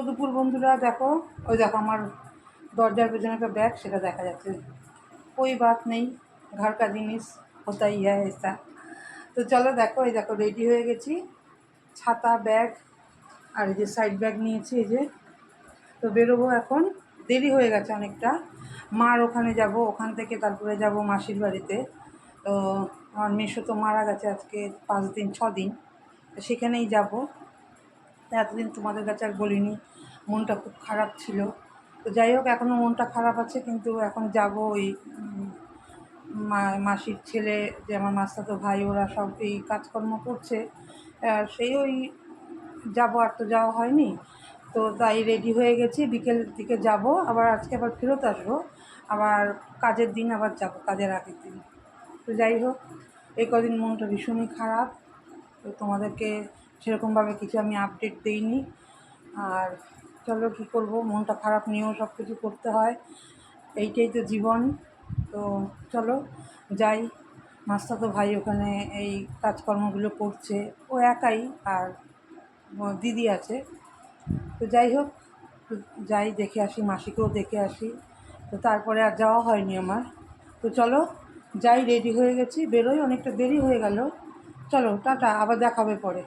দুপুর বন্ধুরা, দেখো ওই দেখো আমার দরজার পেছনে একটা ব্যাগ, সেটা দেখা যাচ্ছে। कोई बात नहीं, घर का জিনিস होता ही है ऐसा। তো চলো দেখো, এই দেখো রেডি হয়ে গেছি, ছাতা ব্যাগ আর এই যে সাইড ব্যাগ নিয়েছি, এই যে। তো বেরোবো এখন, দেরি হয়ে গেছে অনেকটা। মার ওখানে যাব, ওখান থেকে তারপরে যাব মাসির বাড়িতে। তো আমার মেসো তো মারা গেছে আজকে 5 দিন 6 দিন, তো সেখানেই যাব। এতদিন তোমাদের কাছে আর বলিনি, মনটা খুব খারাপ ছিল। তো যাই হোক, এখনও মনটা খারাপ আছে, কিন্তু এখন যাব ওই মাসির ছেলে, যে আমার মাস্তাতো ভাই, ওরা সব এই কাজকর্ম করছে, সেই ওই যাব, আর তো যাওয়া হয়নি। তো তাই রেডি হয়ে গেছি, বিকেল দিকে যাব, আবার আজকে আবার ফেরত আসবো, আবার কাজের দিন আবার যাব, কাজের আগের দিন। তো যাই হোক, এই কদিন মনটা ভীষণই খারাপ। তো তোমাদেরকে সেরকমভাবে কিছু আমি আপডেট দিইনি। আর চলো, কী করব, মনটা খারাপ নিয়েও সব কিছু করতে হয়, এইটাই তো জীবন। তো চলো যাই। মাস্তাতো ভাই ওখানে এই কাজকর্মগুলো করছে, ও একাই, আর দিদি আছে। তো যাই হোক, যাই দেখে আসি, মাসিকেও দেখে আসি। তো তারপরে আর যাওয়া হয়নি আমার। তো চলো যাই, রেডি হয়ে গেছি, বেরোই, অনেকটা দেরি হয়ে গেল। চলো টাটা, আবার দেখা হবে পরে।